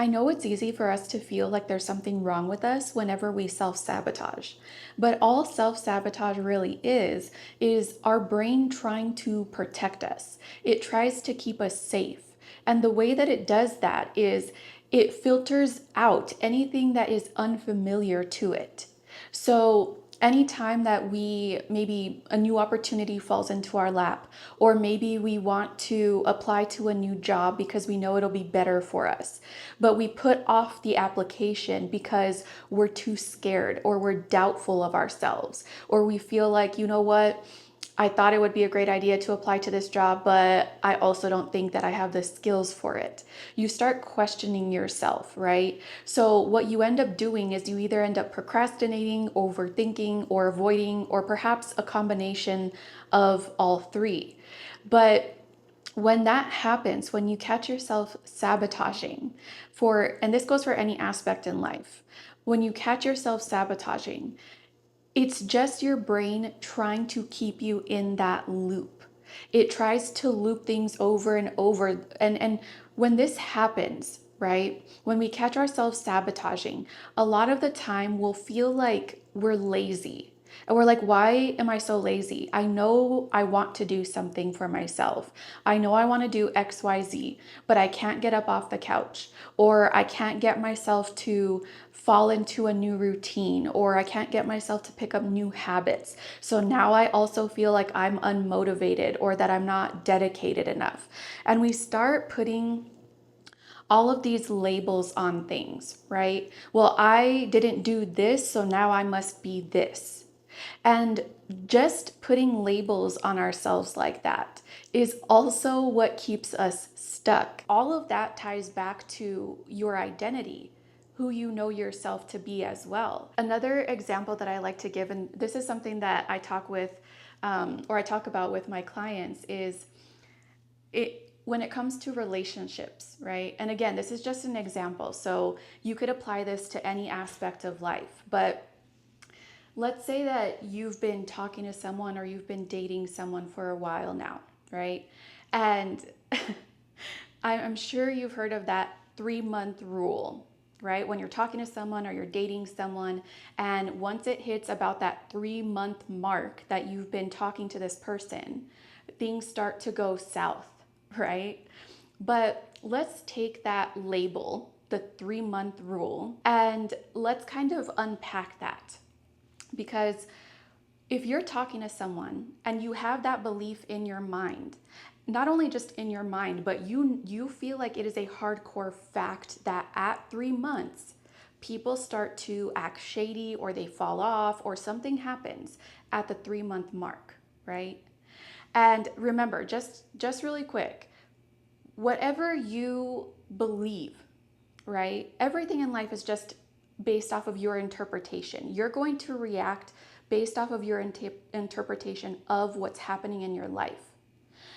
I know it's easy for us to feel like there's something wrong with us whenever we self sabotage. But all self sabotage really is our brain trying to protect us. It tries to keep us safe. And the way that it does that is it filters out anything that is unfamiliar to it. So, anytime that maybe a new opportunity falls into our lap, or maybe we want to apply to a new job because we know it'll be better for us, but we put off the application because we're too scared or we're doubtful of ourselves, or we feel like, you know what? I thought it would be a great idea to apply to this job, but I also don't think that I have the skills for it. You start questioning yourself, right? So, what you end up doing is you either end up procrastinating, overthinking, or avoiding, or perhaps a combination of all three. But when that happens, when you catch yourself sabotaging and this goes for any aspect in life, when you catch yourself sabotaging, it's just your brain trying to keep you in that loop. It tries to loop things over and over. And when this happens, right, when we catch ourselves sabotaging, a lot of the time we'll feel like we're lazy. And we're like, why am I so lazy? I know I want to do something for myself. I know I want to do XYZ, but I can't get up off the couch, or I can't get myself to fall into a new routine, or I can't get myself to pick up new habits. So now I also feel like I'm unmotivated or that I'm not dedicated enough. And we start putting all of these labels on things, right? Well, I didn't do this, so now I must be this. And just putting labels on ourselves like that is also what keeps us stuck. All of that ties back to your identity, who you know yourself to be as well. Another example that I like to give, and this is something that I talk or I talk about with my clients, is when it comes to relationships, right? And again, this is just an example, so you could apply this to any aspect of life. But let's say that you've been talking to someone or you've been dating someone for a while now, right? And I'm sure you've heard of that 3-month rule, right? When you're talking to someone or you're dating someone, and once it hits about that 3-month mark that you've been talking to this person, things start to go south, right? But let's take that label, the 3-month rule, and let's kind of unpack that. Because if you're talking to someone and you have that belief in your mind, not only just in your mind, but you feel like it is a hardcore fact that at 3 months people start to act shady, or they fall off, or something happens at the 3-month mark, right? And remember, just really quick, whatever you believe, right? Everything in life is just based off of your interpretation. You're going to react based off of your interpretation of what's happening in your life.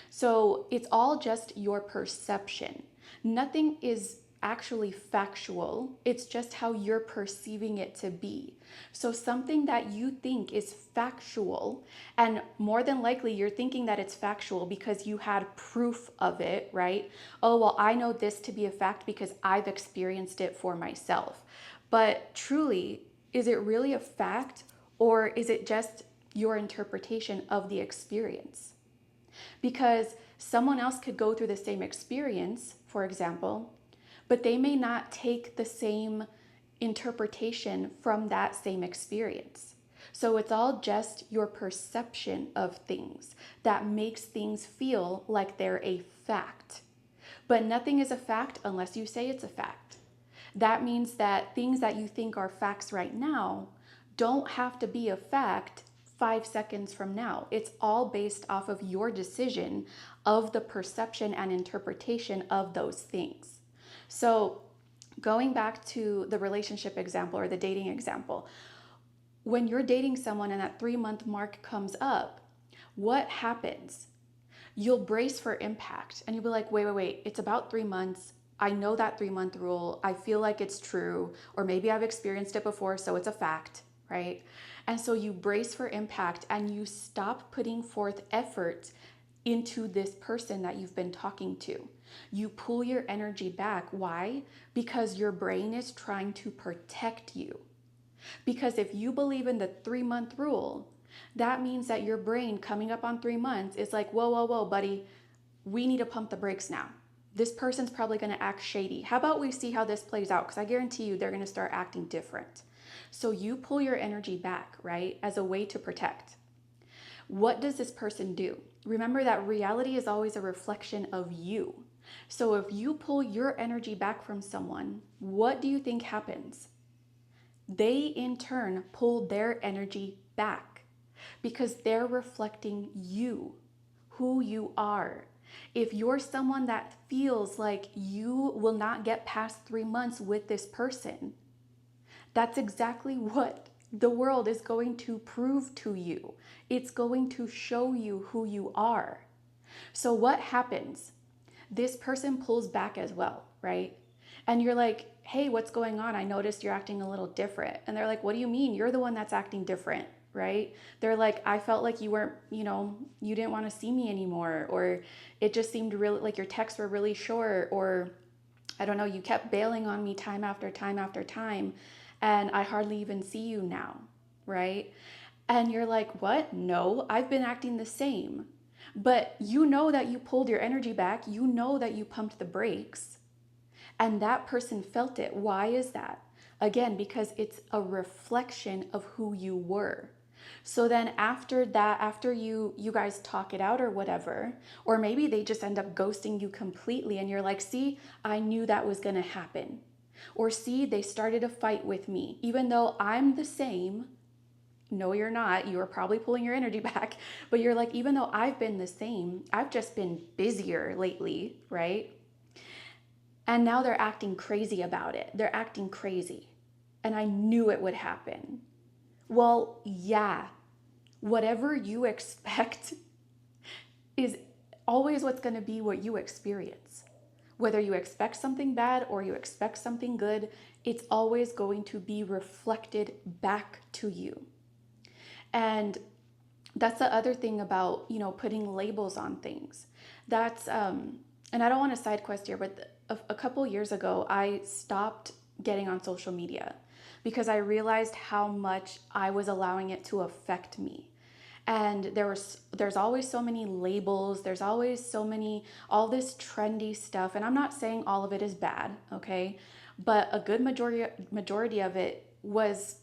So it's all just your perception. Nothing is actually factual, it's just how you're perceiving it to be. So something that you think is factual, and more than likely you're thinking that it's factual because you had proof of it, right? Oh, well, I know this to be a fact because I've experienced it for myself. But truly, is it really a fact, or is it just your interpretation of the experience? Because someone else could go through the same experience, for example, but they may not take the same interpretation from that same experience. So it's all just your perception of things that makes things feel like they're a fact. But nothing is a fact unless you say it's a fact. That means that things that you think are facts right now don't have to be a fact 5 seconds from now. It's all based off of your decision of the perception and interpretation of those things. So, going back to the relationship example or the dating example, when you're dating someone and that 3-month mark comes up, what happens? You'll brace for impact and you'll be like, wait, it's about 3 months. I know that 3-month rule. I feel like it's true, or maybe I've experienced it before, so it's a fact, right? And so you brace for impact and you stop putting forth effort into this person that you've been talking to. You pull your energy back. Why? Because your brain is trying to protect you. Because if you believe in the 3-month rule, that means that your brain coming up on 3 months is like, whoa, whoa, whoa, buddy, we need to pump the brakes now. This person's probably going to act shady. How about we see how this plays out? Because I guarantee you they're going to start acting different. So you pull your energy back, right, as a way to protect. What does this person do? Remember that reality is always a reflection of you. So if you pull your energy back from someone, what do you think happens? They in turn pull their energy back because they're reflecting you, who you are. If you're someone that feels like you will not get past 3 months with this person, that's exactly what the world is going to prove to you. It's going to show you who you are. So, what happens? This person pulls back as well, right? And you're like, hey, what's going on? I noticed you're acting a little different. And they're like, what do you mean? You're the one that's acting different, right? They're like, I felt like you weren't, you didn't want to see me anymore. Or it just seemed really like your texts were really short. Or I don't know, you kept bailing on me time after time after time. And I hardly even see you now, right? And you're like, what? No, I've been acting the same. But you know that you pulled your energy back. You know that you pumped the brakes. And that person felt it. Why is that? Again, because it's a reflection of who you were. So then after that, after you guys talk it out or whatever, or maybe they just end up ghosting you completely and you're like, see, I knew that was going to happen. Or see, they started a fight with me. Even though I'm the same, no, you're not. You are probably pulling your energy back. But you're like, even though I've been the same, I've just been busier lately, right? And now they're acting crazy about it. They're acting crazy. And I knew it would happen. Well, yeah, whatever you expect is always what's going to be what you experience. Whether you expect something bad or you expect something good, it's always going to be reflected back to you. And that's the other thing about, putting labels on things. That's, and I don't want to side quest here, but a couple years ago, I stopped getting on social media because I realized how much I was allowing it to affect me. And there's always so many labels, there's always so many, all this trendy stuff. And I'm not saying all of it is bad, okay? But a good majority of it was,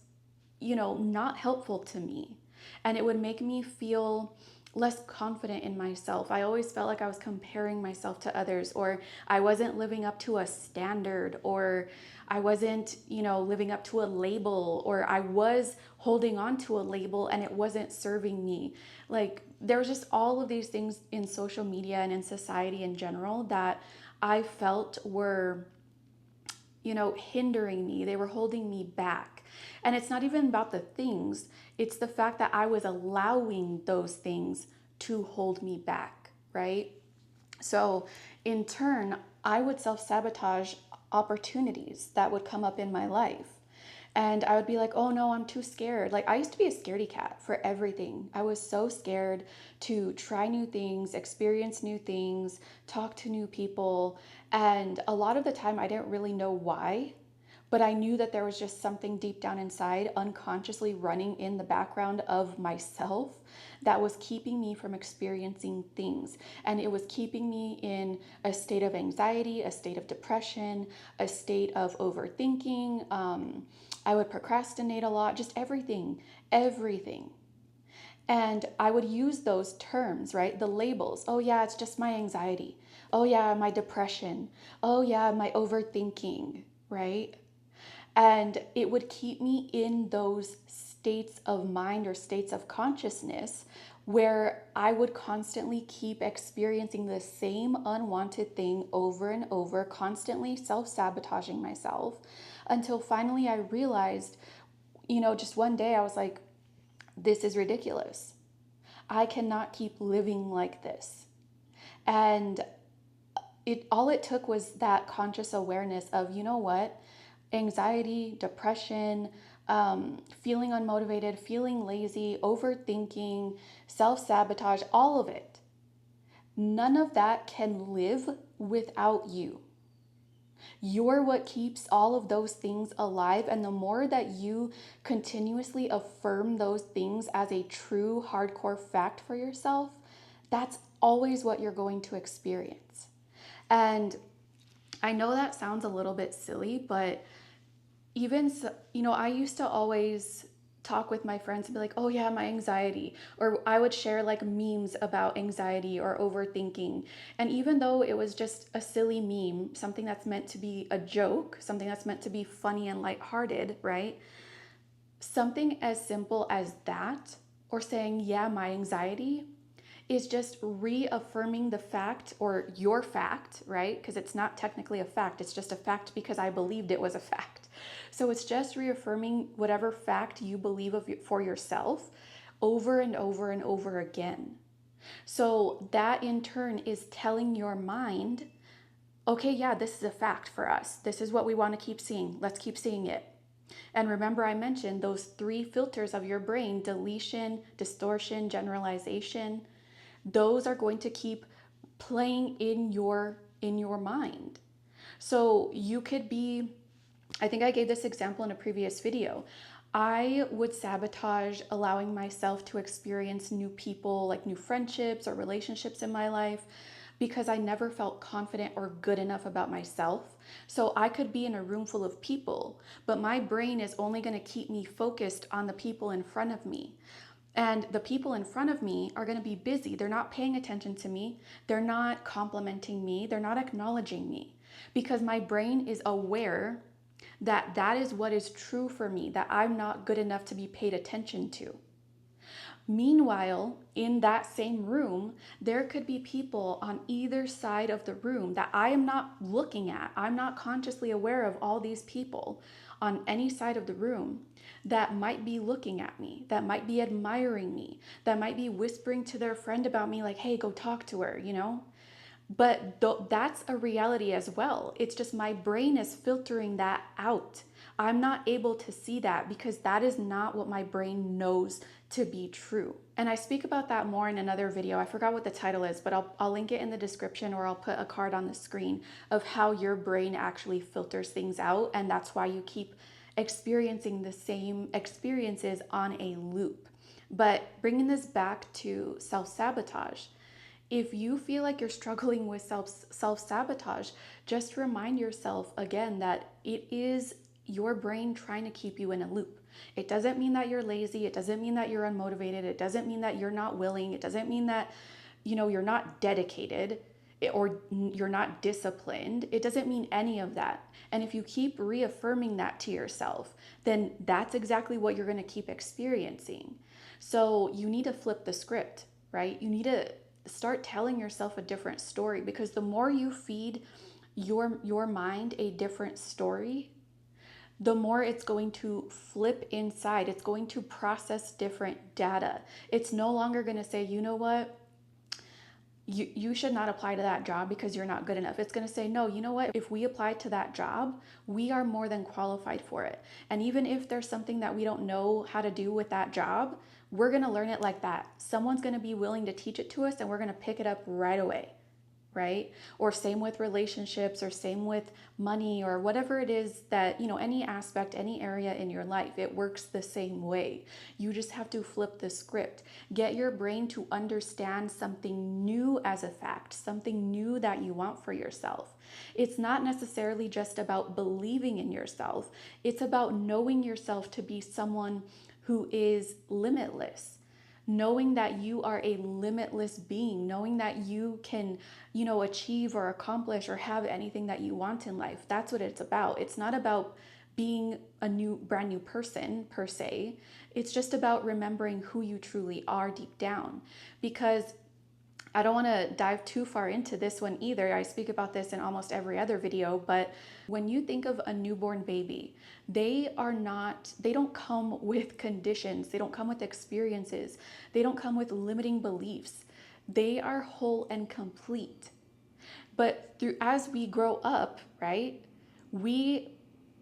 not helpful to me. And it would make me feel less confident in myself. I always felt like I was comparing myself to others, or I wasn't living up to a standard, or I wasn't, living up to a label, or I was holding on to a label and it wasn't serving me. Like there was just all of these things in social media and in society in general that I felt were, hindering me. They were holding me back. And it's not even about the things, it's the fact that I was allowing those things to hold me back, right? So, in turn, I would self sabotage opportunities that would come up in my life. And I would be like, oh no, I'm too scared. Like, I used to be a scaredy cat for everything. I was so scared to try new things, experience new things, talk to new people. And a lot of the time, I didn't really know why. But I knew that there was just something deep down inside, unconsciously running in the background of myself that was keeping me from experiencing things. And it was keeping me in a state of anxiety, a state of depression, a state of overthinking. I would procrastinate a lot, just everything, everything. And I would use those terms, right? The labels. Oh, yeah, it's just my anxiety. Oh, yeah, my depression. Oh, yeah, my overthinking, right? And it would keep me in those states of mind or states of consciousness where I would constantly keep experiencing the same unwanted thing over and over, constantly self sabotaging myself until finally I realized, just one day I was like, this is ridiculous. I cannot keep living like this. And it took was that conscious awareness of, you know what? Anxiety, depression, feeling unmotivated, feeling lazy, overthinking, self sabotage, all of it. None of that can live without you. You're what keeps all of those things alive. And the more that you continuously affirm those things as a true hardcore fact for yourself, that's always what you're going to experience. And I know that sounds a little bit silly, but even so, I used to always talk with my friends and be like, oh yeah, my anxiety. Or I would share like memes about anxiety or overthinking. And even though it was just a silly meme, something that's meant to be a joke, something that's meant to be funny and lighthearted, right? Something as simple as that, or saying, yeah, my anxiety, is just reaffirming the fact or your fact, right? Because it's not technically a fact, it's just a fact because I believed it was a fact. So it's just reaffirming whatever fact you believe for yourself over and over and over again. So that in turn is telling your mind, okay, yeah, this is a fact for us. This is what we want to keep seeing. Let's keep seeing it. And remember, I mentioned those three filters of your brain: deletion, distortion, generalization. Those are going to keep playing in your mind. So you could be, I think I gave this example in a previous video. I would sabotage allowing myself to experience new people, like new friendships or relationships in my life, because I never felt confident or good enough about myself. So I could be in a room full of people, but my brain is only going to keep me focused on the people in front of me. And the people in front of me are going to be busy. They're not paying attention to me. They're not complimenting me. They're not acknowledging me, because my brain is aware that that is what is true for me, that I'm not good enough to be paid attention to. Meanwhile, in that same room, there could be people on either side of the room that I am not looking at. I'm not consciously aware of all these people on any side of the room that might be looking at me, that might be admiring me, that might be whispering to their friend about me, like, hey, go talk to her. But that's a reality as well. It's just my brain is filtering that out. I'm not able to see that because that is not what my brain knows to be true. And I speak about that more in another video. I forgot what the title is, but I'll link it in the description, or I'll put a card on the screen of how your brain actually filters things out. And that's why you keep experiencing the same experiences on a loop. But bringing this back to self-sabotage, if you feel like you're struggling with self-sabotage, just remind yourself again that it is your brain trying to keep you in a loop. It doesn't mean that you're lazy. It doesn't mean that you're unmotivated. It doesn't mean that you're not willing. It doesn't mean that, you're not dedicated or you're not disciplined. It doesn't mean any of that. And if you keep reaffirming that to yourself, then that's exactly what you're going to keep experiencing. So you need to flip the script, right? You need to start telling yourself a different story, because the more you feed your mind a different story, the more it's going to flip inside. It's going to process different data. It's no longer going to say, you know what, you should not apply to that job because you're not good enough. It's going to say, no, you know what? If we apply to that job, we are more than qualified for it. And even if there's something that we don't know how to do with that job, we're going to learn it like that. Someone's going to be willing to teach it to us, and we're going to pick it up right away. Right? Or same with relationships, or same with money, or whatever it is that, any aspect, any area in your life, it works the same way. You just have to flip the script. Get your brain to understand something new as a fact, something new that you want for yourself. It's not necessarily just about believing in yourself, it's about knowing yourself to be someone who is limitless, knowing that you are a limitless being, knowing that you can, achieve or accomplish or have anything that you want in life. That's what it's about. It's not about being a brand new person per se. It's just about remembering who you truly are deep down. Because I don't want to dive too far into this one either. I speak about this in almost every other video, but when you think of a newborn baby, they don't come with conditions. They don't come with experiences. They don't come with limiting beliefs. They are whole and complete. But as we grow up, right, we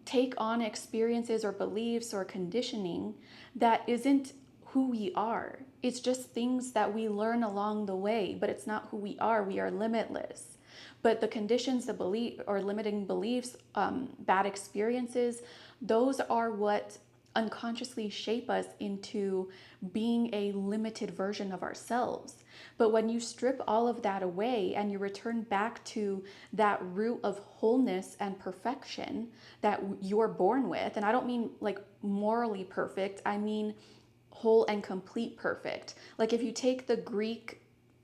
take on experiences or beliefs or conditioning that isn't who we are. It's just things that we learn along the way, but it's not who we are. We are limitless. But the conditions, the belief or limiting beliefs, bad experiences, those are what unconsciously shape us into being a limited version of ourselves. But when you strip all of that away and you return back to that root of wholeness and perfection that you're born with, and I don't mean like morally perfect, I mean whole and complete perfect. Like if you take the Greek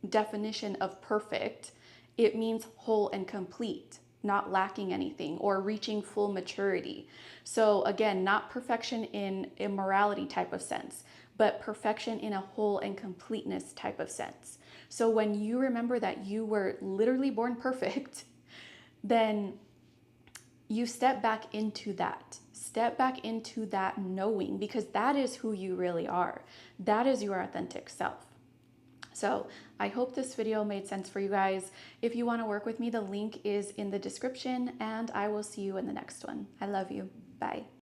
definition of perfect, it means whole and complete, not lacking anything or reaching full maturity. So again, not perfection in immorality type of sense, but perfection in a whole and completeness type of sense. So when you remember that you were literally born perfect, then you step back into that. Step back into that knowing, because that is who you really are. That is your authentic self. So I hope this video made sense for you guys. If you want to work with me, the link is in the description, and I will see you in the next one. I love you. Bye.